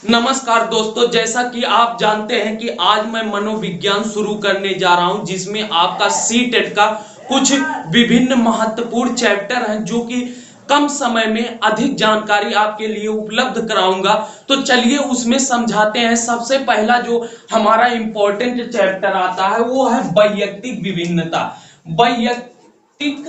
नमस्कार दोस्तों, जैसा कि आप जानते हैं कि आज मैं मनोविज्ञान शुरू करने जा रहा हूं, जिसमें आपका सीटेट का कुछ विभिन्न महत्वपूर्ण चैप्टर हैं जो कि कम समय में अधिक जानकारी आपके लिए उपलब्ध कराऊंगा। तो चलिए उसमें समझाते हैं। सबसे पहला जो हमारा इंपॉर्टेंट चैप्टर आता है वो है वैयक्तिक विभिन्नता। वैयक्तिक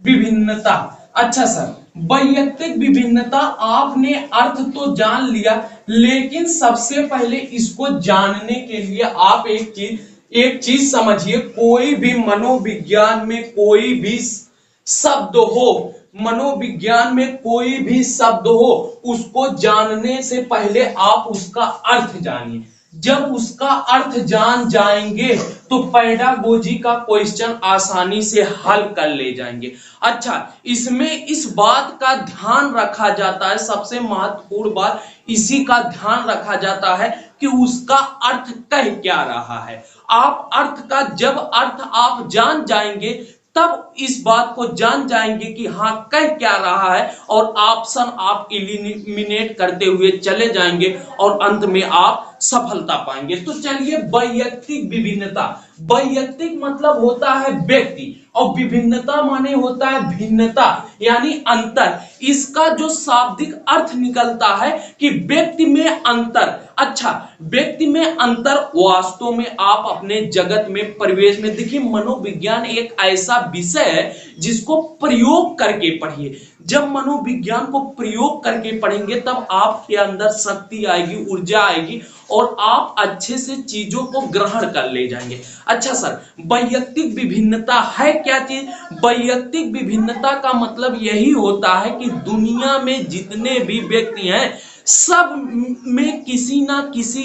विभिन्नता। अच्छा सर, वैयक्तिक विभिन्नता आपने अर्थ तो जान लिया, लेकिन सबसे पहले इसको जानने के लिए आप एक चीज समझिए। कोई भी मनोविज्ञान में कोई भी शब्द हो, मनोविज्ञान में कोई भी शब्द हो, उसको जानने से पहले आप उसका अर्थ जानिए। जब उसका अर्थ जान जाएंगे तो पैडागोजी का क्वेश्चन आसानी से हल कर ले जाएंगे। अच्छा, इसमें इस बात का ध्यान रखा जाता है, सबसे महत्वपूर्ण बात इसी का ध्यान रखा जाता है कि उसका अर्थ कह क्या रहा है। आप अर्थ का जब अर्थ आप जान जाएंगे तब इस बात को जान जाएंगे कि हाँ कह क्या रहा है, और ऑप्शन आप इलिमिनेट करते हुए चले जाएंगे और अंत में आप सफलता पाएंगे। तो चलिए, वैयक्तिक विभिन्नता। वैयक्तिक मतलब होता है व्यक्ति, और विभिन्नता माने होता है भिन्नता यानी अंतर। इसका जो शाब्दिक अर्थ निकलता है कि व्यक्ति में अंतर। अच्छा, व्यक्ति में अंतर वास्तव में आप अपने जगत में परिवेश में देखिए, मनोविज्ञान एक ऐसा विषय है जिसको प्रयोग करके पढ़िए। जब मनोविज्ञान को प्रयोग करके पढ़ेंगे तब आपके अंदर शक्ति आएगी, ऊर्जा आएगी, और आप अच्छे से चीजों को ग्रहण कर ले जाएंगे। अच्छा सर, वैयक्तिक विभिन्नता है क्या चीज? वैयक्तिक विभिन्नता का मतलब यही होता है कि दुनिया में जितने भी व्यक्ति हैं सब में किसी ना किसी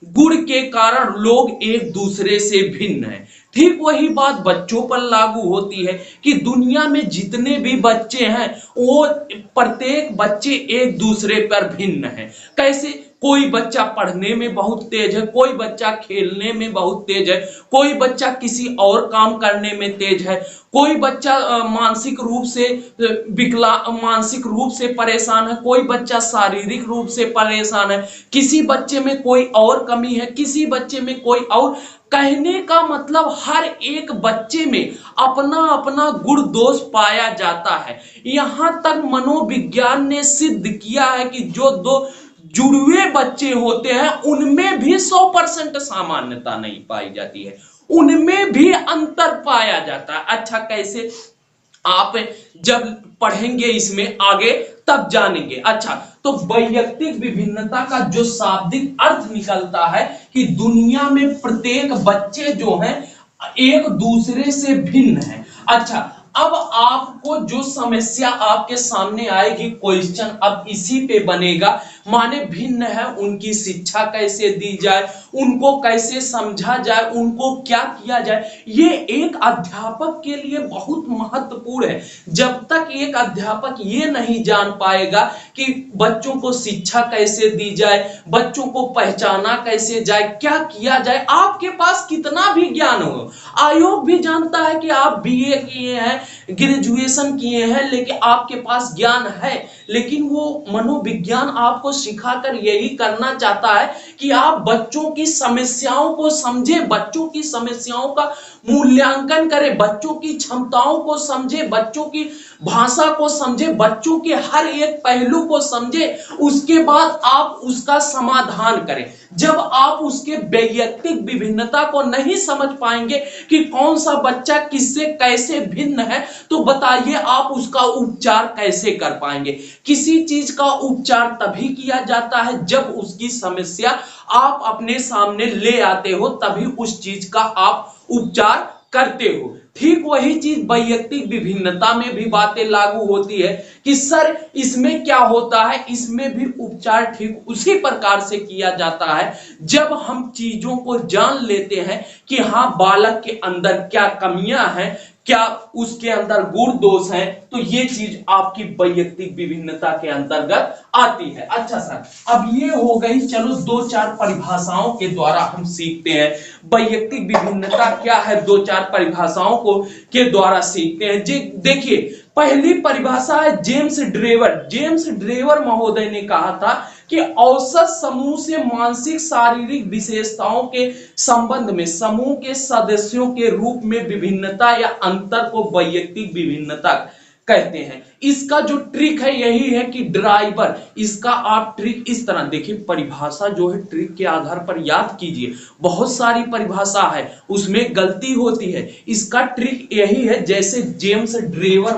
गुण के कारण लोग एक दूसरे से भिन्न हैं। ठीक वही बात बच्चों पर लागू होती है कि दुनिया में जितने भी बच्चे हैं वो प्रत्येक बच्चे एक दूसरे पर भिन्न हैं। कैसे? कोई बच्चा पढ़ने में बहुत तेज है, कोई बच्चा खेलने में बहुत तेज है, कोई बच्चा किसी और काम करने में तेज है, कोई बच्चा मानसिक रूप से मानसिक रूप से परेशान है, कोई बच्चा शारीरिक रूप से परेशान है, किसी बच्चे में कोई और कमी है, किसी बच्चे में कोई और। कहने का मतलब हर एक बच्चे में अपना अपना गुण दोष पाया जाता है। यहां तक मनोविज्ञान ने सिद्ध किया है कि जो दो जुड़वे बच्चे होते हैं उनमें भी 100% सामान्यता नहीं पाई जाती है, उनमें भी अंतर पाया जाता है। अच्छा, कैसे? आप जब पढ़ेंगे इसमें आगे तब जानेंगे। अच्छा, तो वैयक्तिक विभिन्नता का जो शाब्दिक अर्थ निकलता है कि दुनिया में प्रत्येक बच्चे जो हैं एक दूसरे से भिन्न है। अच्छा, अब आपको जो समस्या आपके सामने आएगी, क्वेश्चन अब इसी पे बनेगा। माने भिन्न है, उनकी शिक्षा कैसे दी जाए, उनको कैसे समझा जाए, उनको क्या किया जाए। ये एक अध्यापक के लिए बहुत महत्वपूर्ण है। जब तक एक अध्यापक ये नहीं जान पाएगा कि बच्चों को शिक्षा कैसे दी जाए, बच्चों को पहचाना कैसे जाए, क्या किया जाए, आपके पास कितना भी ज्ञान हो। आयोग भी जानता है कि आप बीए किए हैं, ग्रेजुएशन किए हैं, लेकिन आपके पास ज्ञान है, लेकिन वो मनोविज्ञान आपको सिखाकर यही करना चाहता है कि आप बच्चों की समस्याओं को समझे, बच्चों की समस्याओं का मूल्यांकन करें, बच्चों की क्षमताओं को समझे, बच्चों की भाषा को समझे, बच्चों के हर एक पहलू को समझे, उसके बाद आप उसका समाधान करें। जब आप उसके वैयक्तिक विभिन्नता को नहीं समझ पाएंगे कि कौन सा बच्चा किससे कैसे भिन्न है, तो बताइए आप उसका उपचार कैसे कर पाएंगे? किसी चीज का उपचार तभी किया जाता है जब उसकी समस्या आप अपने सामने ले आते हो, तभी उस चीज का आप उपचार करते हो। ठीक वही चीज वैयक्तिक विभिन्नता में भी बातें लागू होती है कि सर इसमें क्या होता है, इसमें भी उपचार ठीक उसी प्रकार से किया जाता है जब हम चीजों को जान लेते हैं कि हाँ बालक के अंदर क्या कमियां हैं, क्या उसके अंदर गुण दोष हैं, तो ये चीज आपकी वैयक्तिक विभिन्नता के अंतर्गत आती है। अच्छा सर, अब ये हो गई, चलो दो चार परिभाषाओं के द्वारा हम सीखते हैं वैयक्तिक विभिन्नता क्या है। दो चार परिभाषाओं को के द्वारा सीखते हैं। जी देखिए, पहली परिभाषा है जेम्स ड्रेवर महोदय ने कहा था कि औसत समूह से मानसिक शारीरिक विशेषताओं के संबंध में समूह के सदस्यों के रूप में विभिन्नता या अंतर को वैयक्तिक विभिन्नता कहते हैं। इसका जो ट्रिक है यही है कि ड्राइवर, इसका आप ट्रिक इस तरह देखिए, परिभाषा जो है ट्रिक के आधार पर याद कीजिए। बहुत सारी परिभाषा है उसमें गलती होती है, इसका ट्रिक यही है। जैसे जेम्स ड्रेवर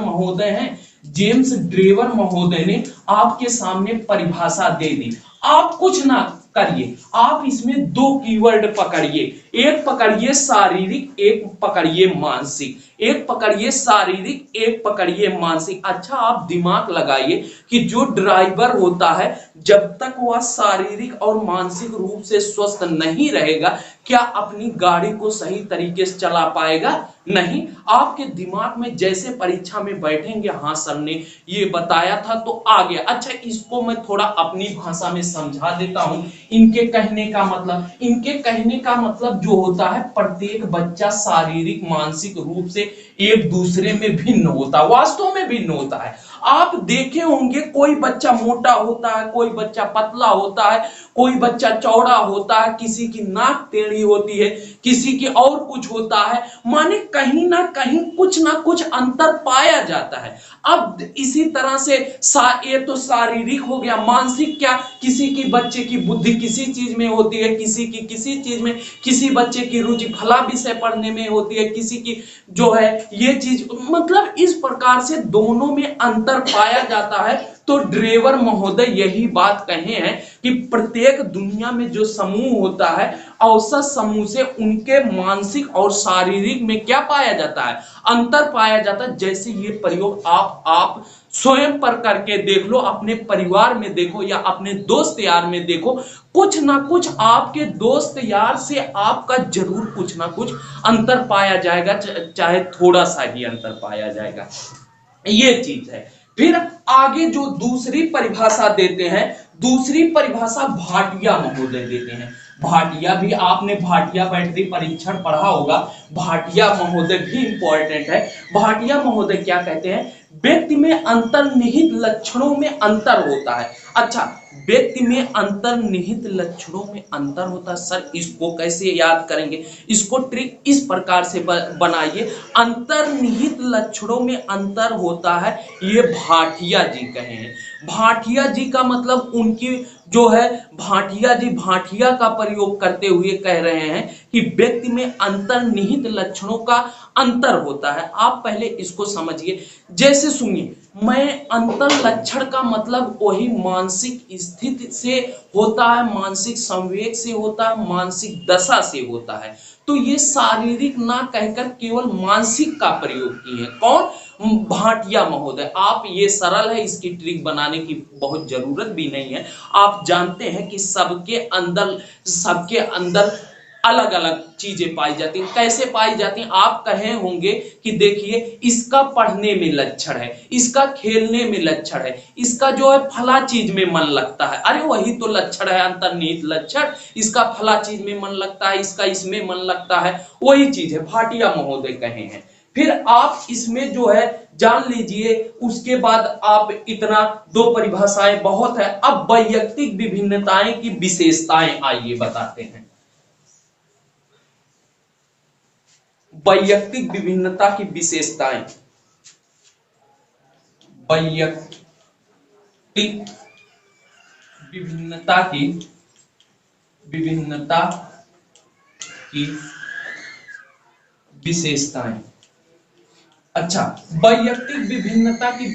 महोदय ने आपके सामने परिभाषा दे दी, आप कुछ ना करिए, आप इसमें दो कीवर्ड पकड़िए, एक पकड़िए शारीरिक, एक पकड़िए मानसिक, एक पकड़िए शारीरिक, एक पकड़िए मानसिक। अच्छा, आप दिमाग लगाइए कि जो ड्राइवर होता है जब तक वह शारीरिक और मानसिक रूप से स्वस्थ नहीं रहेगा, क्या अपनी गाड़ी को सही तरीके से चला पाएगा? नहीं। आपके दिमाग में जैसे परीक्षा में बैठेंगे, हाँ सर ने ये बताया था तो आ गया। अच्छा, इसको मैं थोड़ा अपनी भाषा में समझा देता हूं। इनके कहने का मतलब जो होता है, प्रत्येक बच्चा शारीरिक मानसिक रूप से एक दूसरे में भिन्न होता है, वास्तव में भिन्न होता है। आप देखे होंगे कोई बच्चा मोटा होता है, कोई बच्चा पतला होता है, कोई बच्चा चौड़ा होता है, किसी की नाक टेढ़ी होती है, किसी की और कुछ होता है, माने कहीं ना कहीं कुछ ना कुछ अंतर पाया जाता है। अब इसी तरह से ये तो शारीरिक हो गया। मानसिक क्या? किसी की बच्चे की बुद्धि किसी चीज में होती है, किसी की किसी चीज में, किसी बच्चे की रुचि फला विषय पढ़ने में होती है, किसी की जो है ये चीज, मतलब इस प्रकार से दोनों में अंतर पाया जाता है। तो ड्रेवर महोदय यही बात कहे हैं कि प्रत्येक दुनिया में जो समूह होता है, औसत समूह से उनके मानसिक और शारीरिक में क्या पाया जाता है? अंतर पाया जाता है। जैसे ये प्रयोग आप स्वयं पर करके देख लो, अपने परिवार में देखो या अपने दोस्त यार में देखो, कुछ ना कुछ आपके दोस्त यार से आपका जरूर कुछ ना कुछ अंतर पाया जाएगा, चाहे थोड़ा सा ही अंतर पाया जाएगा। ये चीज है। फिर आगे जो दूसरी परिभाषा देते हैं, दूसरी परिभाषा भाटिया महोदय देते हैं। भाटिया भी आपने भाटिया बैटरी परीक्षण पढ़ा होगा, भाटिया महोदय भी इंपॉर्टेंट है। भाटिया महोदय क्या कहते हैं? व्यक्ति में अंतर्निहित लक्षणों में अंतर होता है। अच्छा, व्यक्ति में अंतर्निहित लक्षणों में अंतर होता है। सर इसको कैसे याद करेंगे? इसको ट्रिक इस प्रकार से बनाइए, अंतर्निहित लक्षणों में अंतर होता है, ये भाटिया जी कहे हैं। भाटिया जी का मतलब उनकी जो है, भाटिया जी भाटिया का प्रयोग करते हुए कह रहे हैं कि व्यक्ति में अंतर्निहित लक्षणों का अंतर होता है। आप पहले इसको समझिए। जैसे सुनिए, मैं अंतर लक्षण का मतलब वही मानसिक स्थिति से होता है, मानसिक संवेग से होता है, मानसिक दशा से होता है। तो ये शारीरिक ना कहकर केवल मानसिक का प्रयोग किए हैं। कौन? भाटिया महोदय। आप ये सरल है, इसकी ट्रिक बनाने की बहुत जरूरत भी नहीं है। आप जानते हैं कि सबके अंदर अलग अलग चीजें पाई जाती हैं। कैसे पाई जाती हैं? आप कहे होंगे कि देखिए, इसका पढ़ने में लक्षण है, इसका खेलने में लक्षण है, इसका जो है फला चीज में मन लगता है। अरे वही तो लक्षण है, अंतर्निहित लक्षण। इसका फला चीज में मन लगता है, इसका इसमें मन लगता है, वही चीज है, भाटिया महोदय कहे हैं। फिर आप इसमें जो है जान लीजिए। उसके बाद आप इतना, दो परिभाषाएं बहुत है। अब वैयक्तिक विभिन्नताएं की विशेषताएं आइए बताते हैं। वैयक्तिक विभिन्नता की विशेषताएं, वैयक्तिक विभिन्नता की विशेषताएं। अच्छा, वैयक्तिक विभिन्नता की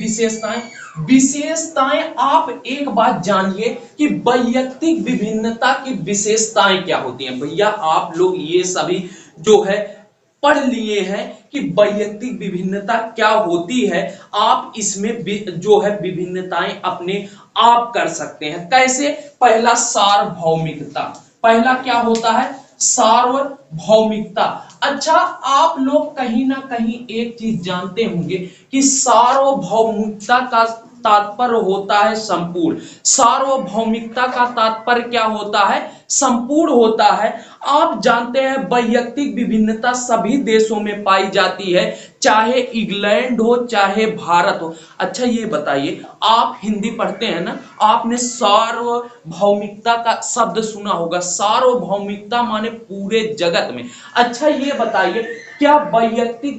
विशेषताएं आप एक बात जानिए कि वैयक्तिक विभिन्नता की विशेषताएं क्या होती हैं। भैया आप लोग ये सभी जो है पढ़ लिए हैं कि वैयक्तिक विभिन्नता क्या होती है। आप इसमें जो है विभिन्नताएं अपने आप कर सकते हैं। कैसे? पहला सार्वभौमिकता। पहला क्या होता है? सार्वभौमिकता। अच्छा, आप लोग कहीं ना कहीं एक चीज जानते होंगे कि सार्वभौमिकता का तात्पर्य होता है संपूर्ण। सार्वभौमिकता का तात्पर्य क्या होता है? संपूर्ण होता है। आप जानते हैं वैयक्तिक विभिन्नता सभी देशों में पाई जाती है, चाहे इंग्लैंड हो चाहे भारत हो। अच्छा ये बताइए, आप हिंदी पढ़ते हैं ना, आपने सार्वभौमिकता का शब्द सुना होगा। सार्वभौमिकता माने पूरे जगत में। अच्छा ये बताइए, क्या वैयक्तिक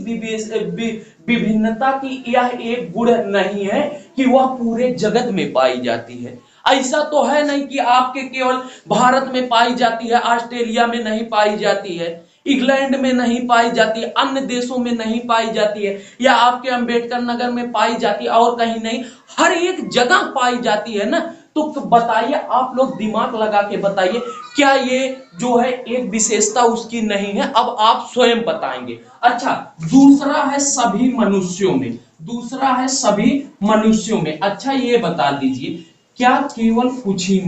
विभिन्नता की यह एक गुण नहीं है कि वह पूरे जगत में पाई जाती है? ऐसा तो है नहीं कि आपके केवल भारत में पाई जाती है, ऑस्ट्रेलिया में नहीं पाई जाती है, इंग्लैंड में नहीं पाई जाती है, अन्य देशों में नहीं पाई जाती है, या आपके अंबेडकर नगर में पाई जाती है और कहीं नहीं, हर एक जगह पाई जाती है ना। तो बताइए, आप लोग दिमाग लगा के बताइए, क्या ये जो है एक विशेषता उसकी नहीं है? अब आप स्वयं बताएंगे। अच्छा, दूसरा है सभी मनुष्यों में। दूसरा है सभी मनुष्यों में। अच्छा ये बता दीजिए, क्या केवल कुछ ही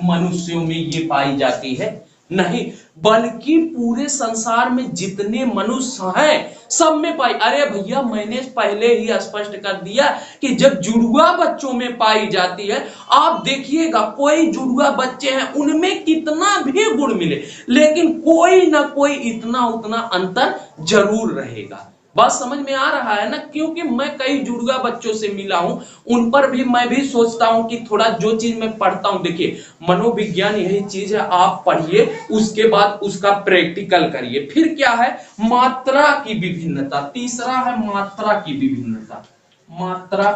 मनुष्यों में ये पाई जाती है? नहीं, बल्कि पूरे संसार में जितने मनुष्य हैं सब में पाई। अरे भैया, मैंने पहले ही स्पष्ट कर दिया कि जब जुड़वा बच्चों में पाई जाती है, आप देखिएगा कोई जुड़वा बच्चे हैं उनमें कितना भी गुण मिले, लेकिन कोई ना कोई इतना उतना अंतर जरूर रहेगा। बात समझ में आ रहा है ना? क्योंकि मैं कई जुड़वा बच्चों से मिला हूं, उन पर भी मैं भी सोचता हूं कि थोड़ा जो चीज मैं पढ़ता हूं, देखिए मनोविज्ञान यही चीज है, आप पढ़िए उसके बाद उसका प्रैक्टिकल करिए। फिर क्या है? मात्रा की विभिन्नता। तीसरा है मात्रा की विभिन्नता। मात्रा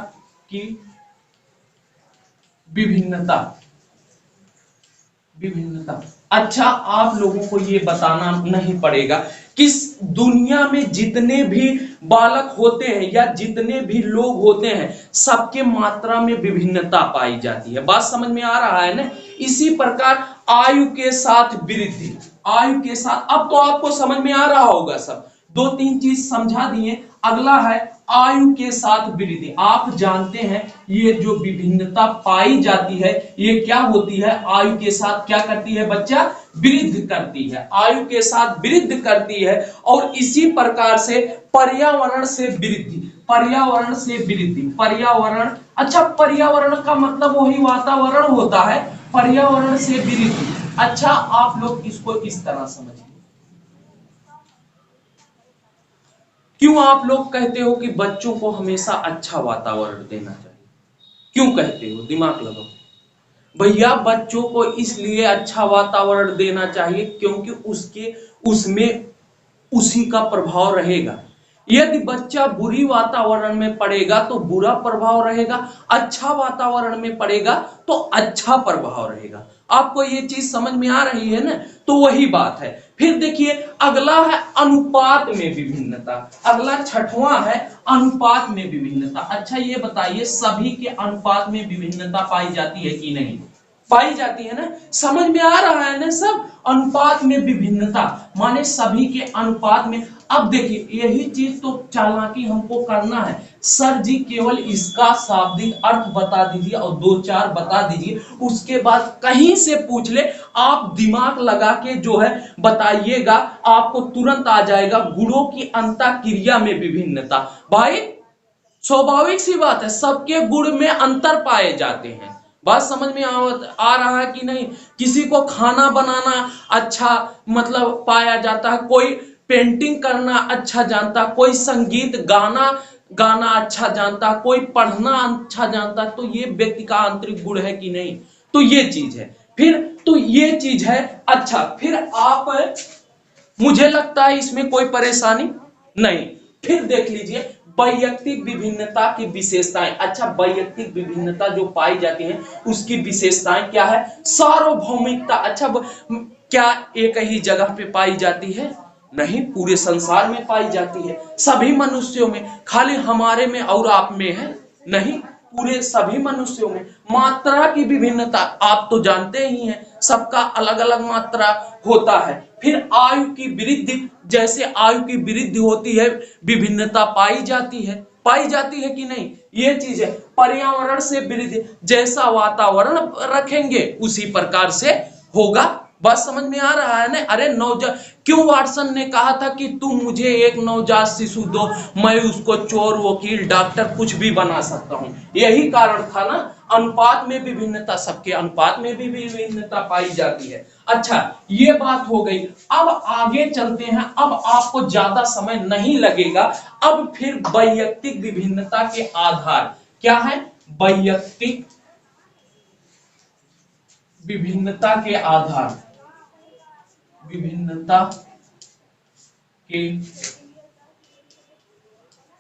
की विभिन्नता। विभिन्नता। अच्छा, आप लोगों को ये बताना नहीं पड़ेगा कि दुनिया में जितने भी बालक होते हैं या जितने भी लोग होते हैं, सबके मात्रा में विभिन्नता पाई जाती है। बात समझ में आ रहा है ना? इसी प्रकार आयु के साथ वृद्धि। आयु के साथ, अब तो आपको समझ में आ रहा होगा सब, दो तीन चीज समझा दिए। अगला है आयु के साथ वृद्धि। आप जानते हैं ये जो विभिन्नता पाई जाती है ये क्या होती है? आयु के साथ क्या करती है बच्चा? वृद्धि करती है। आयु के साथ वृद्धि करती है। और इसी प्रकार से पर्यावरण से वृद्धि। पर्यावरण से वृद्धि। पर्यावरण, अच्छा पर्यावरण का मतलब वही वातावरण होता है। पर्यावरण से वृद्धि। अच्छा, आप लोग इसको इस तरह समझिए। क्यों आप लोग कहते हो कि बच्चों को हमेशा अच्छा वातावरण देना चाहिए? क्यों कहते हो? दिमाग लगाओ भैया। बच्चों को इसलिए अच्छा वातावरण देना चाहिए क्योंकि उसमें उसी का प्रभाव रहेगा। यदि बच्चा बुरी वातावरण में पड़ेगा तो बुरा प्रभाव रहेगा, अच्छा वातावरण में पड़ेगा तो अच्छा प्रभाव रहेगा। आपको ये चीज समझ में आ रही है ना? तो वही बात है। फिर देखिए, अगला है अनुपात में विभिन्नता। अगला छठवां है अनुपात में विभिन्नता। अच्छा ये बताइए, सभी के अनुपात में विभिन्नता पाई जाती है कि नहीं? पाई जाती है ना? समझ में आ रहा है ना सब? अनुपात में विभिन्नता माने सभी के अनुपात में। अब देखिए, यही चीज तो चालाकी हमको करना है। सर जी केवल इसका शाब्दिक अर्थ बता दीजिए और दो चार बता दीजिए, उसके बाद कहीं से पूछ ले, आप दिमाग लगा के जो है बताइएगा, आपको तुरंत आ जाएगा। गुणों की अंतःक्रिया में विभिन्नता। भाई स्वाभाविक सी बात है, सबके गुण में अंतर पाए जाते हैं। बात समझ में आ रहा है कि नहीं? किसी को खाना बनाना अच्छा मतलब पाया जाता है, कोई पेंटिंग करना अच्छा जानता, कोई संगीत गाना अच्छा जानता, कोई पढ़ना अच्छा जानता। तो ये व्यक्ति का आंतरिक गुण है कि नहीं? तो ये चीज है। फिर तो ये चीज है। अच्छा, फिर आप, मुझे लगता है इसमें कोई परेशानी नहीं। फिर देख लीजिए वैयक्तिक विभिन्नता की विशेषताएं। अच्छा, वैयक्तिक विभिन्नता जो पाई जाती है उसकी विशेषताएं क्या है? सार्वभौमिकता। अच्छा, क्या एक ही जगह पे पाई जाती है? नहीं, पूरे संसार में पाई जाती है, सभी मनुष्यों में। खाली हमारे में और आप में है? नहीं, पूरे सभी मनुष्यों में। मात्रा की विभिन्नता आप तो जानते ही हैं, सबका अलग अलग मात्रा होता है। फिर आयु की वृद्धि, जैसे आयु की वृद्धि होती है विभिन्नता पाई जाती है। पाई जाती है कि नहीं? ये चीज है। पर्यावरण से वृद्धि, जैसा वातावरण रखेंगे उसी प्रकार से होगा बात समझ में आ रहा है ना? अरे नवजात, क्यों वाटसन ने कहा था कि तुम मुझे एक नवजात शिशु दो, मैं उसको चोर, वकील, डॉक्टर कुछ भी बना सकता हूं। यही कारण था ना। अनुपात में विभिन्नता, सबके अनुपात में भी विभिन्नता पाई जाती है। अच्छा, ये बात हो गई। अब आगे चलते हैं। अब आपको ज्यादा समय नहीं लगेगा। अब फिर वैयक्तिक विभिन्नता के आधार क्या है? वैयक्तिक विभिन्नता के आधार, विभिन्नता के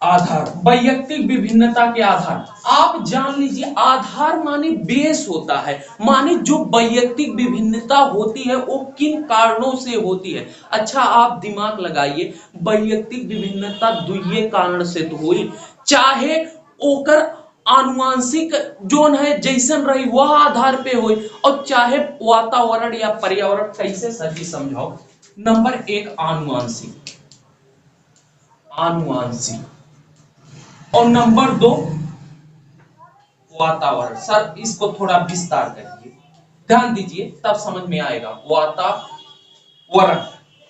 आधार, वैयक्तिक विभिन्नता के आधार। आप जान लीजिए, आधार माने बेस होता है, माने जो वैयक्तिक विभिन्नता होती है वो किन कारणों से होती है। अच्छा, आप दिमाग लगाइए, वैयक्तिक विभिन्नता दुइये कारण से तो हुई, चाहे ओकर आनुवांशिक जोन है जैसन रही वह आधार पे हुई, और चाहे वातावरण या पर्यावरण। कैसे सर जी समझाओ? नंबर एक आनुवांशिक, आनुवांशिक, और नंबर दो वातावरण। सर इसको थोड़ा विस्तार करिए, ध्यान दीजिए, तब समझ में आएगा। वातावरण।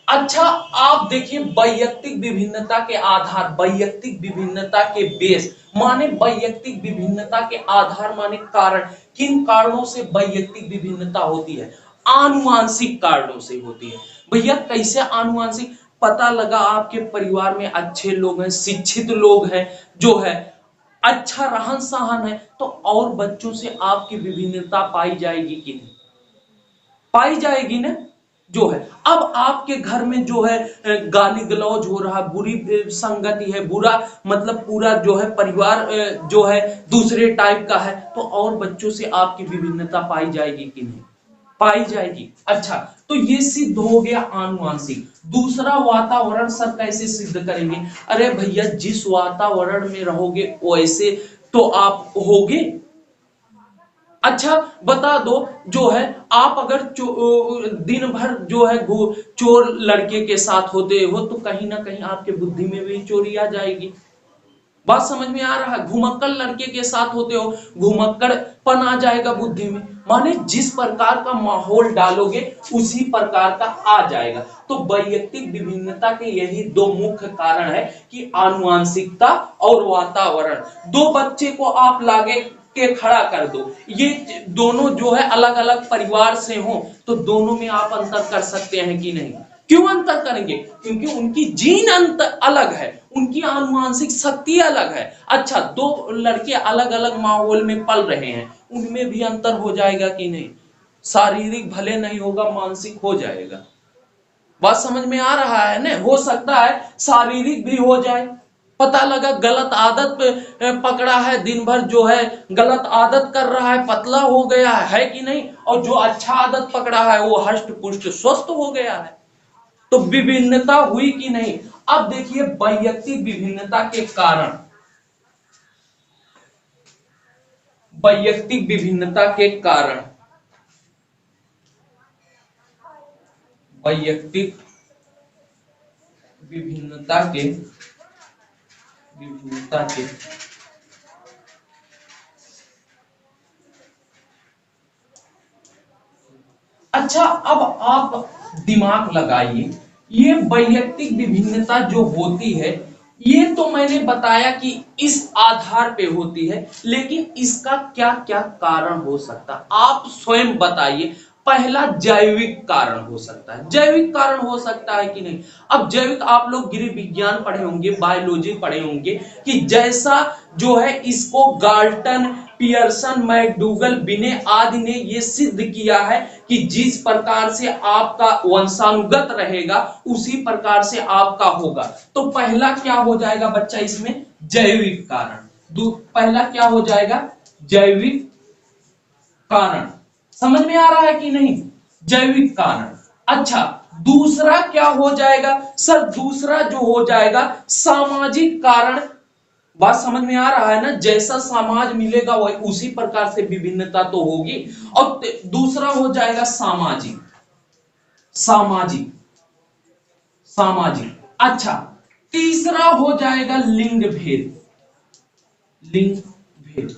अच्छा, आप देखिए, वैयक्तिक विभिन्नता के आधार, वैयक्तिक विभिन्नता के बेस माने वैयक्तिक विभिन्नता के आधार माने कारण। किन कारणों से वैयक्तिक विभिन्नता होती है? आनुवांशिक कारणों से होती है। भैया कैसे आनुवांशिक? पता लगा आपके परिवार में अच्छे लोग हैं, शिक्षित लोग हैं, जो है अच्छा रहन सहन है, तो और बच्चों से आपकी विभिन्नता पाई जाएगी कि नहीं? पाई जाएगी ना। जो है, अब आपके घर में जो है गाली गलौज हो रहा, बुरी संगति है, बुरा मतलब पूरा जो है परिवार जो है दूसरे टाइप का है, तो और बच्चों से आपकी विभिन्नता पाई जाएगी कि नहीं? पाई जाएगी। अच्छा, तो ये सिद्ध हो गया आनुवांशिक। दूसरा वातावरण सर कैसे सिद्ध करेंगे? अरे भैया, जिस वातावरण में रहोगे वैसे तो आप होगे। अच्छा, बता दो, जो है आप अगर दिन भर जो है चोर लड़के के साथ होते हो, तो कहीं ना कहीं आपके बुद्धि में भी चोरी आ जाएगी। बात समझ में आ रहा है? घुमक्कड़ लड़के के साथ होते हो, घुमक्कड़पन आ जाएगा बुद्धि में। माने जिस प्रकार का माहौल डालोगे उसी प्रकार का आ जाएगा। तो वैयक्तिक विभिन्नता के यही दो मुख्य कारण है कि आनुवांशिकता और वातावरण। दो बच्चे को आप लागे के खड़ा कर दो, ये दोनों जो है अलग अलग परिवार से हो, तो दोनों में आप अंतर कर सकते हैं कि नहीं? क्यों अंतर करेंगे? क्योंकि उनकी जीन अंतर अलग है, उनकी आनुवांशिक शक्ति अलग है। अच्छा, दो लड़के अलग अलग माहौल में पल रहे हैं, उनमें भी अंतर हो जाएगा कि नहीं? शारीरिक भले नहीं होगा, मानसिक हो जाएगा। बात समझ में आ रहा है ना? हो सकता है शारीरिक भी हो जाए। पता लगा गलत आदत पकड़ा है, दिन भर जो है गलत आदत कर रहा है, पतला हो गया है कि नहीं? और जो अच्छा आदत पकड़ा है वो हष्ट पुष्ट स्वस्थ हो गया है। तो विभिन्नता हुई कि नहीं? अब देखिए, वैयक्तिक विभिन्नता के कारण, वैयक्तिक विभिन्नता के कारण, वैयक्तिक विभिन्नता के, विभिन्नता के अच्छा, अब आप दिमाग लगाइए, ये वैयक्तिक विभिन्नता जो होती है, ये तो मैंने बताया कि इस आधार पे होती है, लेकिन इसका क्या क्या कारण हो सकता है आप स्वयं बताइए। पहला, जैविक कारण हो सकता है। जैविक कारण हो सकता है कि नहीं? अब जैविक, आप लोग गृह विज्ञान पढ़े होंगे, बायोलॉजी पढ़े होंगे, कि जैसा जो है इसको गाल्टन, पियर्सन, मैकडूगल, बिने आदि ने ये सिद्ध किया है कि जिस प्रकार से आपका वंशानुगत रहेगा उसी प्रकार से आपका होगा। तो पहला क्या हो जाएगा बच्चा इसमें? जैविक कारण। पहला क्या हो जाएगा? जैविक कारण। समझ में आ रहा है कि नहीं? जैविक कारण। अच्छा, दूसरा क्या हो जाएगा सर? दूसरा जो हो जाएगा सामाजिक कारण। बात समझ में आ रहा है ना? जैसा समाज मिलेगा वही उसी प्रकार से विभिन्नता तो होगी। और दूसरा हो जाएगा सामाजिक, सामाजिक, सामाजिक। अच्छा, तीसरा हो जाएगा लिंग भेद, लिंग भेद।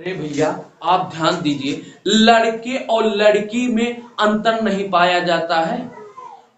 अरे भैया, आप ध्यान दीजिए, लड़के और लड़की में अंतर नहीं पाया जाता है।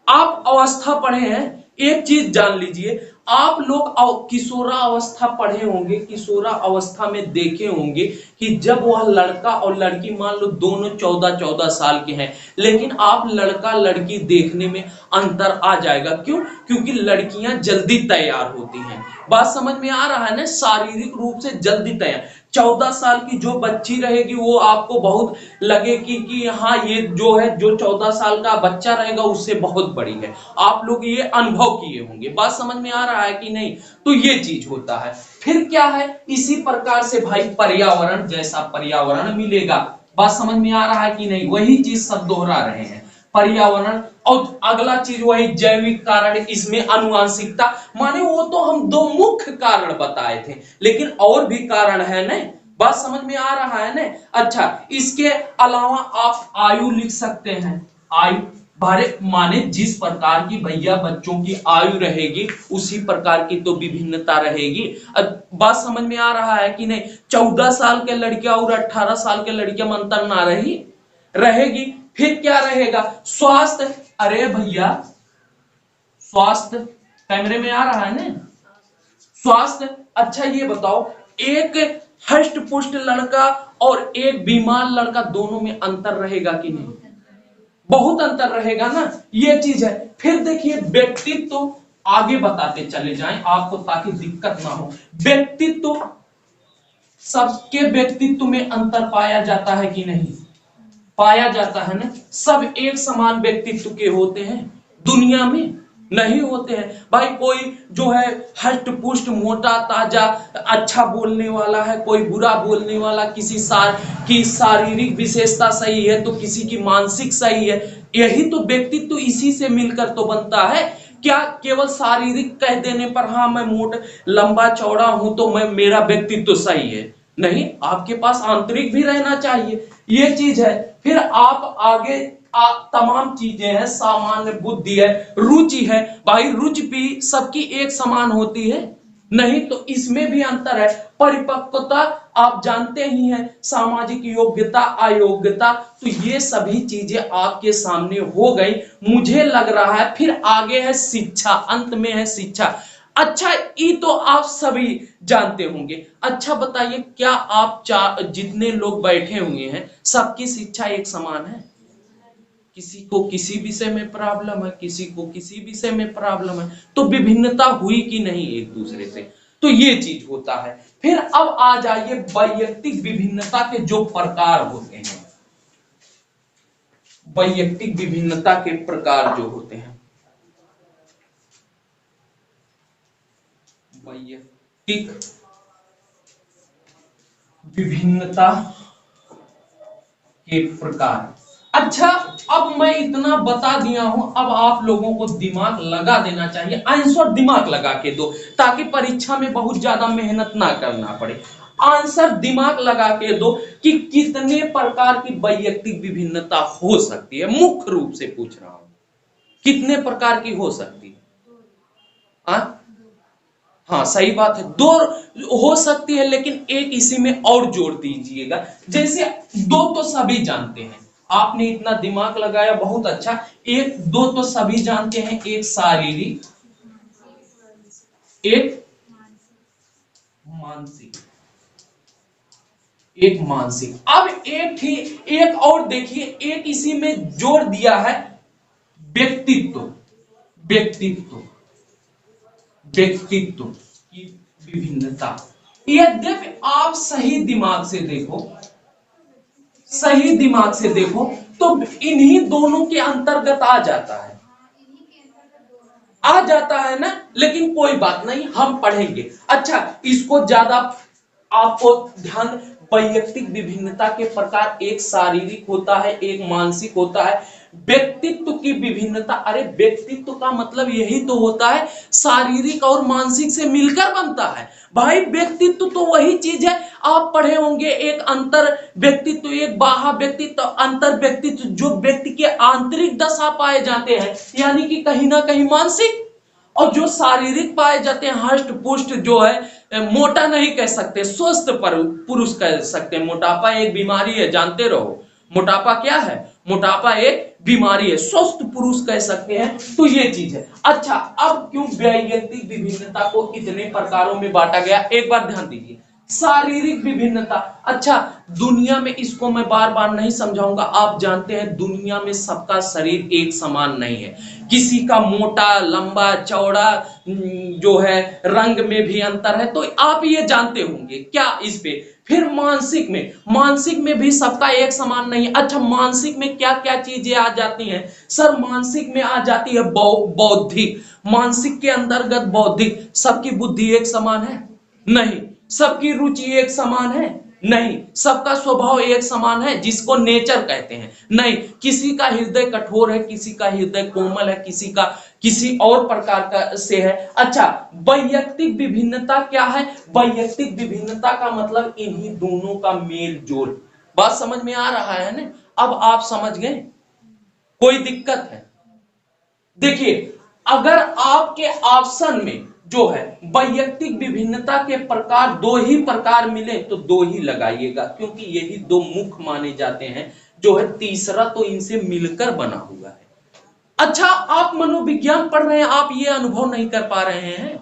आप अवस्था पढ़े हैं, एक चीज जान लीजिए, आप लोग किशोरा अवस्था पढ़े होंगे, किशोरा अवस्था में देखे होंगे कि जब वह लड़का और लड़की, मान लो दोनों 14-14 साल के हैं, लेकिन आप लड़का लड़की देखने में अंतर आ जाएगा। क्यों? क्योंकि लड़कियां जल्दी तैयार होती हैं। बात समझ में आ रहा है ना? शारीरिक रूप से जल्दी तैयार। 14 साल की जो बच्ची रहेगी वो आपको बहुत लगेगी कि हाँ, ये जो है, जो 14 साल का बच्चा रहेगा उससे बहुत बड़ी है। आप लोग ये अनुभव किए होंगे। बात समझ में आ रहा है कि नहीं? तो ये चीज होता है। फिर क्या है, इसी प्रकार से भाई पर्यावरण, जैसा पर्यावरण मिलेगा। बात समझ में आ रहा है कि नहीं? वही चीज सब दोहरा रहे हैं, पर्यावरण। और अगला चीज वही जैविक कारण, इसमें अनुवांशिकता। माने वो तो हम दो मुख्य कारण बताए थे, लेकिन और भी कारण है ना। बात समझ में आ रहा है ना? अच्छा, इसके अलावा आप आयु लिख सकते हैं। आयु बारे माने जिस प्रकार की भैया बच्चों की आयु रहेगी उसी प्रकार की तो विभिन्नता रहेगी। अब बात समझ में आ रहा है कि नहीं? 14 साल के लड़कियां और 18 साल के लड़कियां में अंतर ना रहेगी। फिर क्या रहेगा? स्वास्थ्य। अरे भैया, स्वास्थ्य कैमरे में आ रहा है ना? स्वास्थ्य। अच्छा ये बताओ, एक हष्ट पुष्ट लड़का और एक बीमार लड़का, दोनों में अंतर रहेगा कि नहीं? बहुत अंतर रहेगा ना, ये चीज है। फिर देखिए व्यक्तित्व, तो आगे बताते चले जाएं आपको ताकि दिक्कत ना हो। व्यक्तित्व, सबके व्यक्तित्व में अंतर पाया जाता है कि नहीं? पाया जाता है ना। सब एक समान व्यक्तित्व के होते हैं दुनिया में? नहीं होते हैं भाई। कोई जो है हष्ट पुष्ट मोटा ताजा अच्छा बोलने वाला है, कोई बुरा बोलने वाला, किसी की शारीरिक विशेषता सही है तो किसी की मानसिक सही है। यही तो व्यक्तित्व इसी से मिलकर तो बनता है। क्या केवल शारीरिक कह देने पर हाँ मैं मोटा लंबा चौड़ा हूं तो मैं मेरा व्यक्तित्व सही है? नहीं, आपके पास आंतरिक भी रहना चाहिए, ये चीज है। फिर आप आगे तमाम चीजें हैं, सामान्य बुद्धि है, रुचि है। भाई रुचि भी सबकी एक समान होती है? नहीं, तो इसमें भी अंतर है। परिपक्वता आप जानते ही हैं, सामाजिक योग्यता, अयोग्यता, तो ये सभी चीजें आपके सामने हो गई। मुझे लग रहा है फिर आगे है शिक्षा, अंत में है शिक्षा। अच्छा, ये तो आप सभी जानते होंगे। अच्छा बताइए, क्या आप जितने लोग बैठे हुए हैं सबकी शिक्षा एक समान है? किसी को किसी विषय में प्रॉब्लम है, किसी को किसी विषय में प्रॉब्लम है, तो विभिन्नता हुई कि नहीं एक दूसरे से? तो ये चीज होता है। फिर अब आ जाइए वैयक्तिक विभिन्नता के जो प्रकार होते हैं। वैयक्तिक विभिन्नता के प्रकार जो होते हैं, वैयक्तिक विभिन्नता के प्रकार। अच्छा, अब मैं इतना बता दिया हूं, अब आप लोगों को दिमाग लगा देना चाहिए। आंसर दिमाग लगा के दो ताकि परीक्षा में बहुत ज्यादा मेहनत ना करना पड़े। आंसर दिमाग लगा के दो कि कितने प्रकार की वैयक्तिक विभिन्नता हो सकती है। मुख्य रूप से पूछ रहा हूं, कितने प्रकार की हो सकती है? हाँ, सही बात है, दो हो सकती है, लेकिन एक इसी में और जोड़ दीजिएगा। जैसे दो तो सभी जानते हैं, आपने इतना दिमाग लगाया, बहुत अच्छा। एक दो तो सभी जानते हैं, एक शारीरिक, एक मानसिक, एक मानसिक। अब एक और देखिए, एक इसी में जोड़ दिया है, व्यक्तित्व। व्यक्तित्व, व्यक्तित्व की विभिन्नता। यद्यपि आप सही दिमाग से देखो, सही दिमाग से देखो तो इन्हीं दोनों के अंतर्गत आ जाता है, आ जाता है ना। लेकिन कोई बात नहीं, हम पढ़ेंगे। अच्छा, इसको ज्यादा आपको ध्यान, वैयक्तिक विभिन्नता के प्रकार, एक शारीरिक होता है, एक मानसिक होता है। व्यक्तित्व की विभिन्नता, अरे व्यक्तित्व का मतलब यही तो होता है शारीरिक और मानसिक से मिलकर बनता है। भाई व्यक्तित्व तो वही चीज है, आप पढ़े होंगे, एक अंतर व्यक्तित्व, एक बाह्य व्यक्तित्व, अंतर व्यक्तित्व, जो व्यक्ति के आंतरिक दशा पाए जाते हैं, यानी कि कहीं ना कहीं मानसिक। और जो शारीरिक पाए जाते हैं हष्ट पुष्ट, जो है मोटा नहीं कह सकते, स्वस्थ पुरुष कह सकते हैं। मोटापा एक बीमारी है, जानते रहो। मोटापा क्या है? मोटापा एक बीमारी है, स्वस्थ पुरुष कह सकते हैं। तो ये चीज है। अच्छा, अब क्यों वैयक्तिक विभिन्नता को इतने प्रकारों में बांटा गया, एक बार ध्यान दीजिए। शारीरिक विभिन्नता, अच्छा दुनिया में, इसको मैं बार बार नहीं समझाऊंगा, आप जानते हैं दुनिया में सबका शरीर एक समान नहीं है। किसी का मोटा लंबा चौड़ा, जो है रंग में भी अंतर है, तो आप ये जानते होंगे क्या इस पे। फिर मानसिक में भी सबका एक समान नहीं है। अच्छा, मानसिक में क्या क्या चीजें आ जाती हैं सर? मानसिक में आ जाती है बौद्धिक। मानसिक के अंतर्गत बौद्धिक। सबकी बुद्धि एक समान है? नहीं। सबकी रुचि एक समान है? नहीं। सबका स्वभाव एक समान है, जिसको नेचर कहते हैं? नहीं। किसी का हृदय कठोर है, किसी का हृदय कोमल है, किसी का किसी और प्रकार का से है। अच्छा, वैयक्तिक विभिन्नता क्या है? वैयक्तिक विभिन्नता का मतलब इन्हीं दोनों का मेल जोल। बात समझ में आ रहा है ना? अब आप समझ गए? कोई दिक्कत है? देखिए, अगर आपके ऑप्शन में जो है वैयक्तिक विभिन्नता के प्रकार दो ही प्रकार मिले तो दो ही लगाइएगा, क्योंकि यही दो मुख्य माने जाते हैं। जो है तीसरा तो इनसे मिलकर बना हुआ है। अच्छा, आप मनोविज्ञान पढ़ रहे हैं, आप ये अनुभव नहीं कर पा रहे हैं?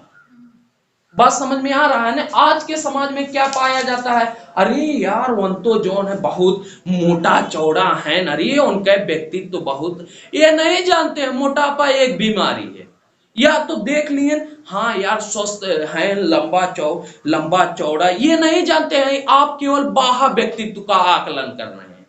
बात समझ में आ रहा है ना? आज के समाज में क्या पाया जाता है? अरे यार, वन तो जौन है बहुत मोटा चौड़ा है, अरे उनका व्यक्तित्व तो बहुत, ये नहीं जानते हैं मोटापा एक बीमारी है। या तो देख लिए, हाँ यार स्वस्थ है, लंबा चौड़ा, ये नहीं जानते हैं। आप केवल बाह्य व्यक्तित्व का आकलन कर रहे हैं।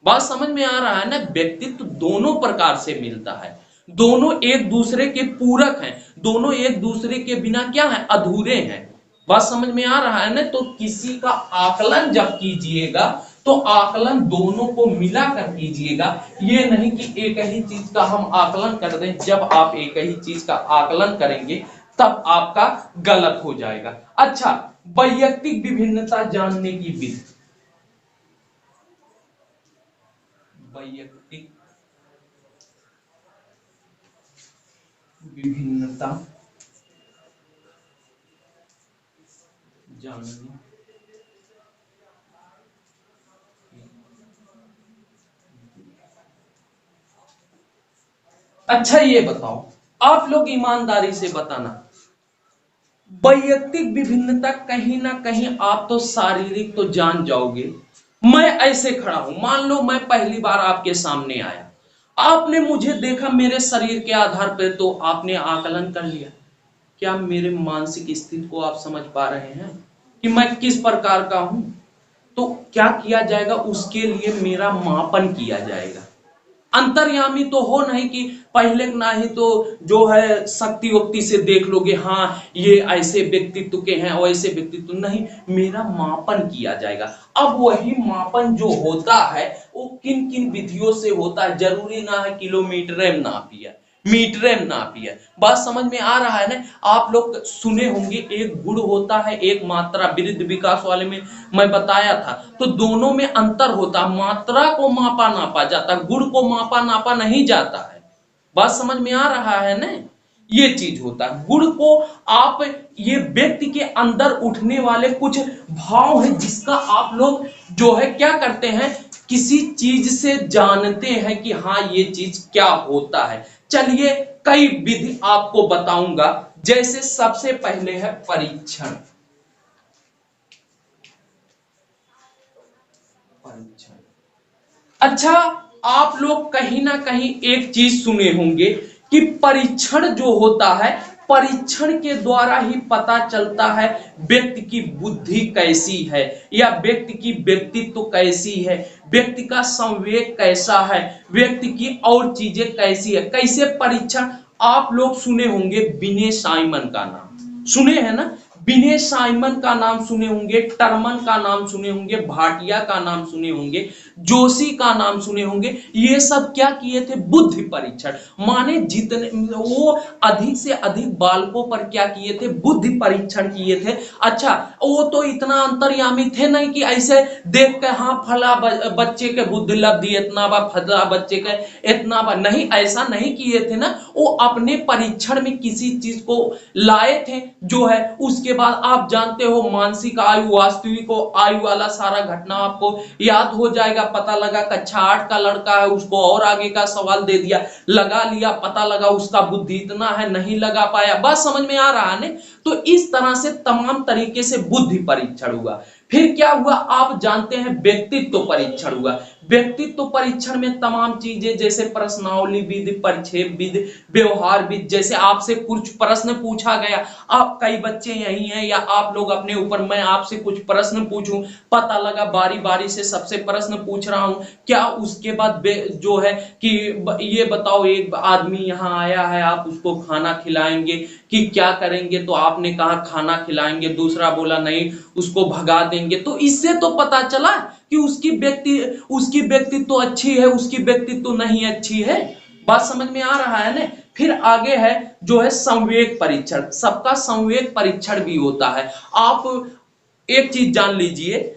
बात समझ में आ रहा है ना? व्यक्तित्व दोनों प्रकार से मिलता है, दोनों एक दूसरे के पूरक हैं, दोनों एक दूसरे के बिना क्या है? अधूरे हैं। बात समझ में आ रहा है ना? तो किसी का आकलन जब कीजिएगा तो आकलन दोनों को मिलाकर कीजिएगा, ये नहीं कि एक ही चीज का हम आकलन कर दें। जब आप एक ही चीज का आकलन करेंगे तब आपका गलत हो जाएगा। अच्छा, वैयक्तिक विभिन्नता जानने की विधि। वैयक्तिक विभिन्नता जानने, अच्छा ये बताओ, आप लोग ईमानदारी से बताना, वैयक्तिक विभिन्नता कहीं ना कहीं आप तो शारीरिक तो जान जाओगे। मैं ऐसे खड़ा हूं, मान लो मैं पहली बार आपके सामने आया, आपने मुझे देखा मेरे शरीर के आधार पर, तो आपने आकलन कर लिया। क्या मेरे मानसिक स्थिति को आप समझ पा रहे हैं कि मैं किस प्रकार का हूं? तो क्या किया जाएगा? उसके लिए मेरा मापन किया जाएगा। अंतर्यामी तो हो नहीं कि पहले ना ही तो जो है शक्ति वक्ति से देख लोगे, हाँ ये ऐसे व्यक्तित्व के हैं और ऐसे व्यक्तित्व नहीं, मेरा मापन किया जाएगा। अब वही मापन जो होता है वो किन किन विधियों से होता है? जरूरी ना है किलोमीटर नापिया, मीटर नापिया। बात समझ में आ रहा है ना? आप लोग सुने होंगे एक गुण होता है, एक मात्रा। वृद्ध विकास वाले में मैं बताया था, तो दोनों में अंतर होता। मात्रा को मापा नापा जाता, गुण को मापा नापा नहीं जाता है। बात समझ में आ रहा है ना? ये चीज होता है। गुण को आप, ये व्यक्ति के अंदर उठने वाले कुछ भाव है, जिसका आप लोग जो है क्या करते हैं, किसी चीज से जानते हैं कि हाँ ये चीज क्या होता है। चलिए कई विधि आपको बताऊंगा। जैसे सबसे पहले है परीक्षण। अच्छा, आप लोग कहीं ना कहीं एक चीज सुने होंगे कि परीक्षण जो होता है, परीक्षण के द्वारा ही पता चलता है व्यक्ति की बुद्धि कैसी है, या व्यक्ति की व्यक्तित्व कैसी है, व्यक्ति का संवेग कैसा है, व्यक्ति की और चीजें कैसी है। कैसे परीक्षण? आप लोग सुने होंगे बिने साइमन का नाम, सुने हैं ना? विनय साइमन का नाम सुने होंगे, टर्मन का नाम सुने होंगे, भाटिया का नाम सुने होंगे, जोशी का नाम सुने होंगे। ये सब क्या किए थे? बुद्धि परीक्षण, माने जितने वो अधिक से अधिक बालकों पर क्या किए थे? बुद्धि परीक्षण किए थे। अच्छा, वो तो इतना अंतर्यामी थे नहीं कि ऐसे देख के हाँ फला बच्चे के बुद्धि लब्धि इतना बा, फला बच्चे के इतना बा, नहीं, ऐसा नहीं किए थे ना। वो अपने परीक्षण में किसी चीज को लाए थे जो है, उसके बाद आप जानते हो मानसिक आयु, वास्तविक आयु वाला सारा घटना आपको याद हो जाएगा। पता लगा कक्षा 8 का लड़का है, उसको और आगे का सवाल दे दिया, लगा लिया, पता लगा उसका बुद्धि इतना है, नहीं लगा पाया। बात समझ में आ रहा है ना? तो इस तरह से तमाम तरीके से बुद्धि परीक्षण हुआ। फिर क्या हुआ? आप जानते हैं व्यक्तित्व परीक्षण हुआ। व्यक्तित्व परीक्षण में तमाम चीजें जैसे प्रश्नावली विधि, परिक्षेप विधि, व्यवहार विधि, जैसे आपसे कुछ प्रश्न पूछा गया, आप कई बच्चे यही हैं या आप लोग अपने ऊपर, मैं आपसे कुछ प्रश्न पूछूं, पता लगा बारी बारी से सबसे प्रश्न पूछ रहा हूं, क्या उसके बाद जो है कि ये बताओ, एक आदमी यहाँ आया है, आप उसको खाना खिलाएंगे कि क्या करेंगे? तो आपने कहा खाना खिलाएंगे, दूसरा बोला नहीं उसको भगा देंगे। तो इससे तो पता चला कि उसकी व्यक्तित्व तो अच्छी है, उसकी व्यक्तित्व तो नहीं अच्छी है। बात समझ में आ रहा है ना? फिर आगे है जो है संवेग परीक्षण। सबका संवेग परीक्षण भी होता है। आप एक चीज जान लीजिए,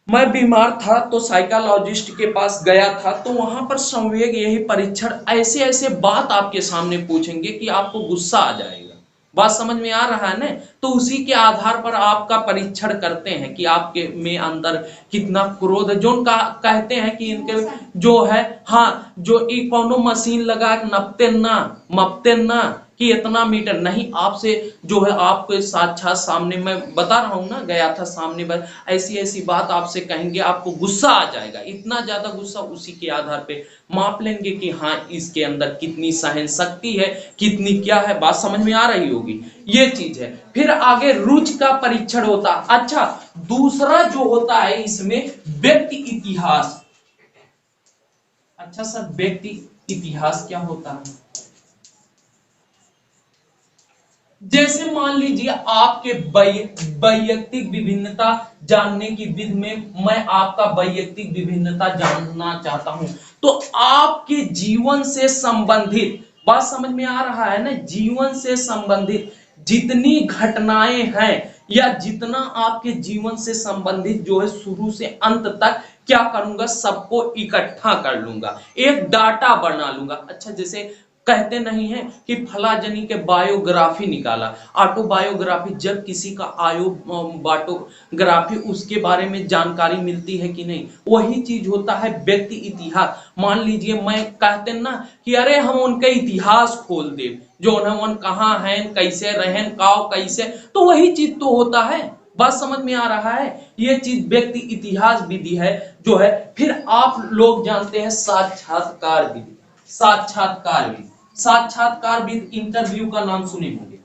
मैं बीमार था तो साइकोलॉजिस्ट के पास गया था, तो वहां पर संवेग यही परीक्षण, ऐसे ऐसे बात आपके सामने पूछेंगे कि आपको गुस्सा आ जाएगा। बात समझ में आ रहा है ना? तो उसी के आधार पर आपका परीक्षण करते हैं कि आपके में अंदर कितना क्रोध है। जो कहते हैं कि इनके जो है, हाँ, जो कोनो मशीन लगा मपते ना कि इतना मीटर नहीं, आपसे जो है आपके साक्षात सामने, मैं बता रहा हूं ना, गया था सामने, पर ऐसी ऐसी बात आपसे कहेंगे, आपको गुस्सा आ जाएगा, इतना ज्यादा गुस्सा। उसी के आधार पे माप लेंगे कि हाँ इसके अंदर कितनी सहन शक्ति है, कितनी क्या है। बात समझ में आ रही होगी, ये चीज है। फिर आगे रुचि का परीक्षण होता। अच्छा, दूसरा जो होता है इसमें व्यक्ति इतिहास। अच्छा सर, व्यक्ति इतिहास क्या होता है? जैसे मान लीजिए आपके वैयक्तिक विभिन्नता जानने की विधि में मैं आपका वैयक्तिक विभिन्नता जानना चाहता हूं, तो आपके जीवन से संबंधित, बात समझ में आ रहा है ना, जीवन से संबंधित जितनी घटनाएं हैं या जितना आपके जीवन से संबंधित जो है, शुरू से अंत तक क्या करूंगा, सबको इकट्ठा कर लूंगा, एक डाटा बना लूंगा। अच्छा, जैसे कहते नहीं है कि फला जनी के बायोग्राफी निकाला, ऑटोबायोग्राफी, जब किसी का बायोग्राफी, उसके बारे में जानकारी मिलती है कि नहीं, वही चीज होता है व्यक्ति इतिहास। मान लीजिए मैं कहते ना कि अरे हम उनके इतिहास खोल दे, जो उन कहाँ हैं, कैसे रहन काव कैसे, तो वही चीज तो होता है। बात समझ में आ रहा है? ये चीज व्यक्ति इतिहास विधि है जो है। फिर आप लोग जानते हैं साक्षात्कार विधि। साक्षात्कार विधि, साक्षात्कार विधि, इंटरव्यू का नाम सुने होंगे।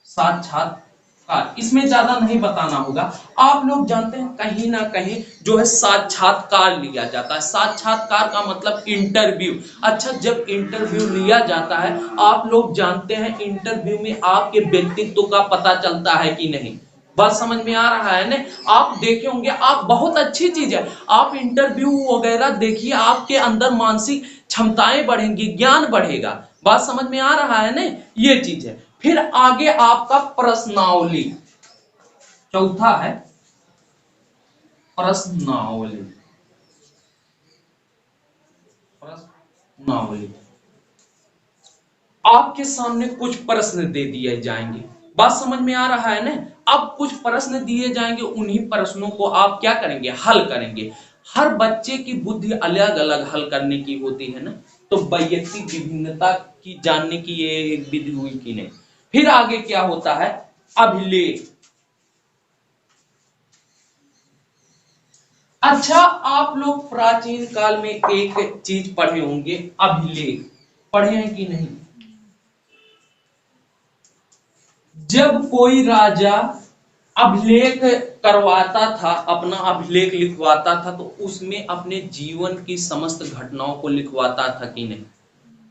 साक्षात्कार, इसमें ज्यादा नहीं बताना होगा, आप लोग जानते हैं कहीं ना कहीं जो है साक्षात्कार लिया जाता है। साक्षात्कार का मतलब इंटरव्यू। अच्छा, जब इंटरव्यू लिया जाता है, आप लोग जानते हैं इंटरव्यू में आपके व्यक्तित्व का पता चलता है कि नहीं। बात समझ में आ रहा है ना? आप देखे होंगे, आप बहुत अच्छी चीज है, आप इंटरव्यू वगैरह देखिए, आपके अंदर मानसिक क्षमताएं बढ़ेंगी, ज्ञान बढ़ेगा। बात समझ में आ रहा है ना? ये चीज है। फिर आगे आपका प्रश्नावली, चौथा है प्रश्नावली। प्रश्नावली, आपके सामने कुछ प्रश्न दे दिए जाएंगे। बात समझ में आ रहा है ना? अब कुछ प्रश्न दिए जाएंगे, उन्हीं प्रश्नों को आप क्या करेंगे, हल करेंगे। हर बच्चे की बुद्धि अलग अलग हल करने की होती है ना, तो वैयक्तिक विभिन्नता की जानने की ये एक विधि हुई कि नहीं। फिर आगे क्या होता है, अभिलेख। अच्छा, आप लोग प्राचीन काल में एक चीज पढ़े होंगे, अभिलेख, पढ़े हैं कि नहीं? जब कोई राजा अभिलेख करवाता था, अपना अभिलेख लिखवाता था, तो उसमें अपने जीवन की समस्त घटनाओं को लिखवाता था कि नहीं?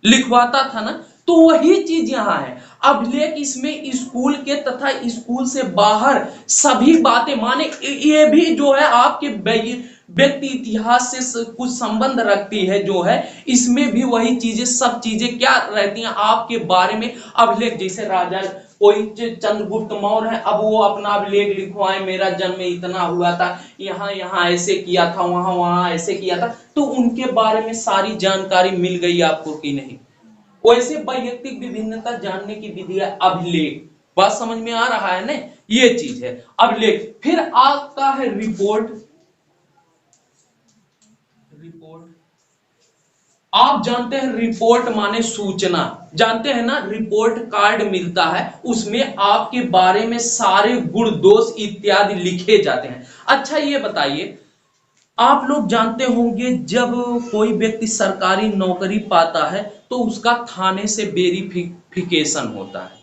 लिखवाता था ना। तो वही चीज यहाँ है। अभिलेख इसमें स्कूल के तथा स्कूल से बाहर सभी बातें, माने ये भी जो है आपके व्यक्ति इतिहास से कुछ संबंध रखती है, जो है इसमें भी वही चीजें, सब चीजें क्या रहती हैं आपके बारे में अभिलेख। जैसे राजा कोई चंद्रगुप्त मौर्य है, अब वो अपना अभिलेख लिखवाए, मेरा जन्म इतना हुआ था, यहाँ यहाँ ऐसे किया था, वहां वहां ऐसे किया था, तो उनके बारे में सारी जानकारी मिल गई आपको कि नहीं। वैसे वैयक्तिक विभिन्नता जानने की विधि है अभिलेख। बात समझ में आ रहा है ना, ये चीज है अभिलेख। फिर आता है रिपोर्ट। रिपोर्ट आप जानते हैं, रिपोर्ट माने सूचना, जानते हैं ना, रिपोर्ट कार्ड मिलता है, उसमें आपके बारे में सारे गुण दोष इत्यादि लिखे जाते हैं। अच्छा ये बताइए, आप लोग जानते होंगे जब कोई व्यक्ति सरकारी नौकरी पाता है तो उसका थाने से वेरिफिकेशन होता है।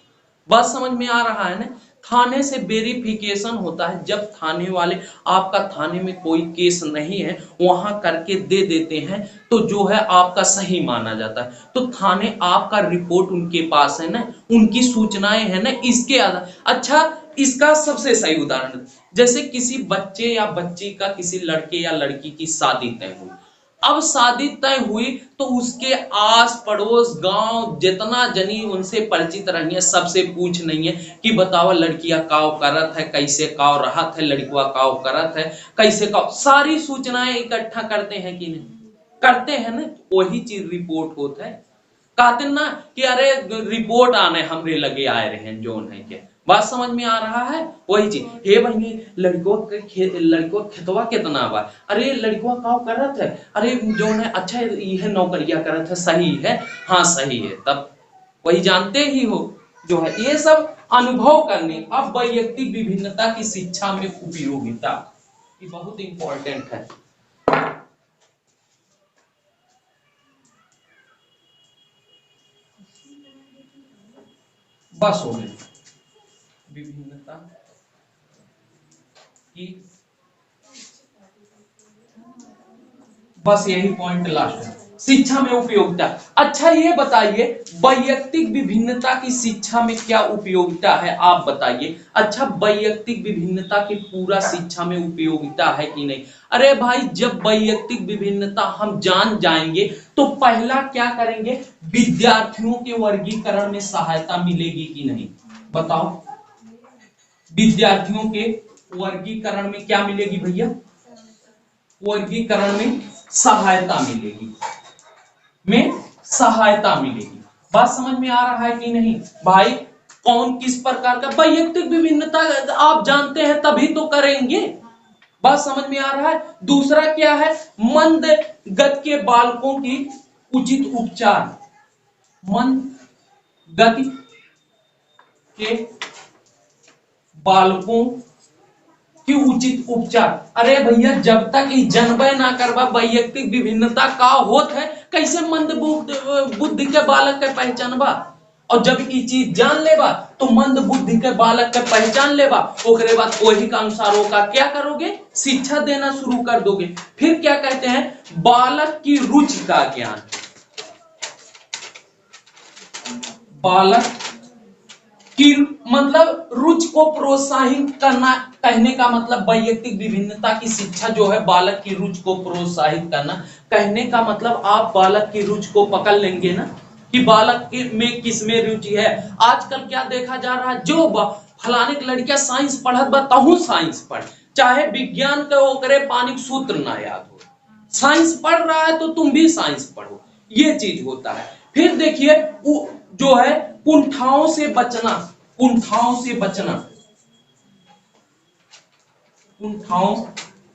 बात समझ में आ रहा है ना, थाने से वेरिफिकेशन होता है। जब थाने वाले आपका थाने में कोई केस नहीं है वहां करके दे देते हैं तो जो है आपका सही माना जाता है। तो थाने आपका रिपोर्ट उनके पास है ना, उनकी सूचनाएं है ना, इसके आधार। अच्छा इसका सबसे सही उदाहरण, जैसे किसी बच्चे या बच्ची का, किसी लड़के या लड़की की शादी तय हुई। अब शादी तय हुई तो उसके आस पड़ोस गांव जितना जनी उनसे परिचित रही है, सबसे पूछ नहीं है कि बताओ लड़कियां काव करत है, कैसे काव रहत है, लड़कुआ काव करत है, कैसे काव, सारी सूचनाएं इकट्ठा करते हैं कि नहीं, करते हैं ना। वही चीज रिपोर्ट होता है। कहते ना कि अरे रिपोर्ट आने हमरे लगे आए रहे हैं जोन है के। बात समझ में आ रहा है, वही चीज। हे बहनी लड़कों के लड़कों खेतवा कितना बा, अरे लड़कों का करत है, अरे जोन है अच्छा यह नौकरिया करत है, सही है, हाँ सही है, तब वही जानते ही हो जो है। ये सब अनुभव करने। अब वैयक्तिक विभिन्नता की शिक्षा में उपयोगिता, ये बहुत इंपॉर्टेंट है। बस हो गई विभिन्नता की, बस यही पॉइंट लास्ट है, शिक्षा में उपयोगिता। अच्छा ये बताइए वैयक्तिक विभिन्नता की शिक्षा में क्या उपयोगिता है, आप बताइए। अच्छा वैयक्तिक विभिन्नता की पूरा शिक्षा में उपयोगिता है कि नहीं। अरे भाई जब वैयक्तिक विभिन्नता हम जान जाएंगे तो पहला क्या करेंगे, विद्यार्थियों के वर्गीकरण में सहायता मिलेगी कि नहीं, बताओ। विद्यार्थियों के वर्गीकरण में क्या मिलेगी भैया, वर्गीकरण में सहायता मिलेगी, में सहायता मिलेगी। बात समझ में आ रहा है कि नहीं भाई। कौन किस प्रकार का वैयक्तिक विभिन्नता आप जानते हैं तभी तो करेंगे। बात समझ में आ रहा है। दूसरा क्या है, मंद गति के बालकों की उचित उपचार, मंद गति के बालकों की उचित उपचार। अरे भैया जब तक जनबे ना करबा वैयक्तिक विभिन्नता का होत है, कैसे मंद बुद्धि के बालक के पहचानबा। और जब ये चीज जान लेबा तो मंद बुद्धि के बालक के पहचान लेबा, ओकरे बाद वही के अनुसार का क्या करोगे, शिक्षा देना शुरू कर दोगे। फिर क्या कहते हैं, बालक की रुचि का ज्ञान, बालक कि मतलब रुचि को प्रोत्साहित करना, कहने का मतलब वैयक्तिक विभिन्नता की शिक्षा जो है बालक की रुचि को प्रोत्साहित करना। कहने का मतलब आप बालक की रुचि को पकड़ लेंगे ना कि बालक में किस में रुचि है। आजकल क्या देखा जा रहा है, जो फलाने की लड़कियां साइंस पढ़त बा तहु साइंस पढ़, चाहे विज्ञान के ओकरे पानी सूत्र ना याद हो, साइंस पढ़ रहा है तो तुम भी साइंस पढ़ो, ये चीज होता है। फिर देखिए जो है कुंठाओं से बचना, कुंठाओं से बचना, कुंठाओं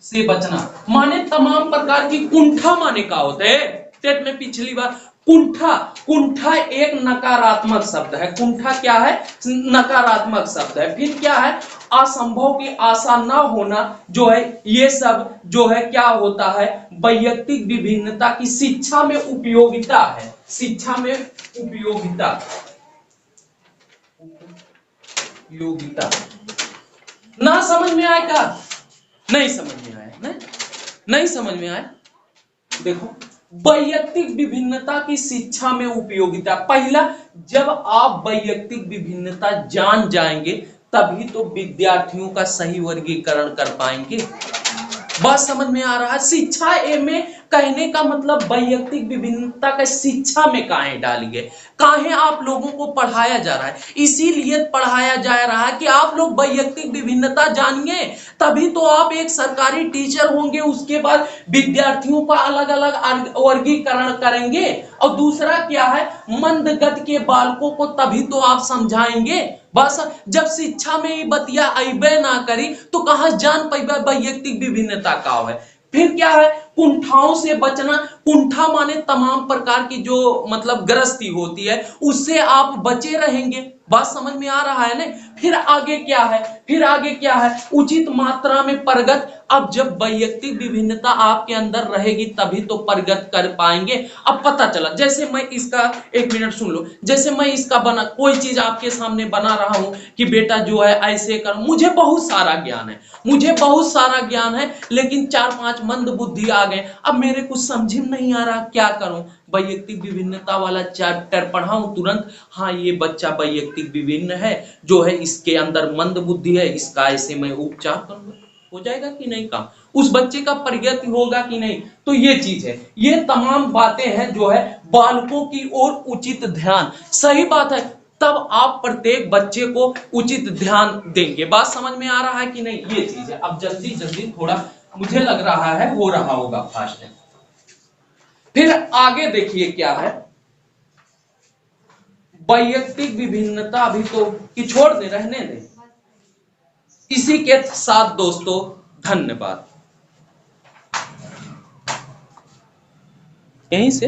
से बचना माने तमाम प्रकार की कुंठा माने का होता है। टेट में पिछली बार कुंठा, कुंठा एक नकारात्मक शब्द है, कुंठा क्या है, नकारात्मक शब्द है। फिर क्या है, असंभव की आशा ना होना, जो है ये सब जो है क्या होता है, वैयक्तिक विभिन्नता की शिक्षा में उपयोगिता है, शिक्षा में उपयोगिता, उपयोगिता। ना समझ में आएगा, नहीं समझ में आया, नहीं समझ में आया। देखो वैयक्तिक विभिन्नता की शिक्षा में उपयोगिता। पहला, जब आप वैयक्तिक विभिन्नता जान जाएंगे तभी तो विद्यार्थियों का सही वर्गीकरण कर पाएंगे। बात समझ में आ रहा है? शिक्षा ए में कहने का मतलब वैयक्तिक विभिन्नता का शिक्षा में काहे डालिए, काहे आप लोगों को पढ़ाया जा रहा है, इसीलिए पढ़ाया जा रहा है कि आप लोग वैयक्तिक विभिन्नता जानिए, तभी तो आप एक सरकारी टीचर होंगे, उसके बाद विद्यार्थियों का अलग अलग वर्गीकरण करेंगे। और दूसरा क्या है, मंदगति के बालकों को तभी तो आप समझाएंगे। बस जब शिक्षा में ये बतिया अबे ना करी तो कहां जान पैबे वैयक्तिक विभिन्नता का है। फिर क्या है, कुंठाओं से बचना। कुंठा माने तमाम प्रकार की जो मतलब ग्रस्ती होती है, उससे आप बचे रहेंगे। बात समझ में आ रहा है ना? फिर आगे क्या है, फिर आगे क्या है, उचित मात्रा में प्रगत। अब जब वैयक्तिक विभिन्नता आपके अंदर रहेगी तभी तो प्रगत कर पाएंगे। अब पता चला, जैसे मैं इसका, एक मिनट सुन लो, जैसे मैं इसका बना कोई चीज आपके सामने बना रहा हूं कि बेटा जो है ऐसे कर, मुझे बहुत सारा ज्ञान है, मुझे बहुत सारा ज्ञान है, लेकिन 4-5 मंद बुद्धि आ गए। अब मेरे कुछ समझ में नहीं आ रहा, क्या करूं? वैयक्तिक विभिन्नता वाला चैप्टर पढ़ाऊं तुरंत, हाँ ये बच्चा वैयक्तिक विभिन्न है, जो है इसके अंदर मंद बुद्धि है, इसका ऐसे मैं उपचार करूंगा, हो जाएगा कि नहीं काम? उस बच्चे का प्रगति होगा कि नहीं? तो ये चीज है, ये तमाम बातें हैं जो है बालकों की ओर उचित ध्यान। सही बात है, तब आप प्रत्येक बच्चे को उचित ध्यान देंगे। बात समझ में आ रहा है कि नहीं? ये चीज है। अब जल्दी जल्दी थोड़ा, मुझे लग रहा है हो रहा होगा फास्ट। फिर आगे देखिए क्या है, वैयक्तिक विभिन्नता अभी तो कि छोड़ दे, रहने दे। इसी के साथ दोस्तों धन्यवाद। यहीं से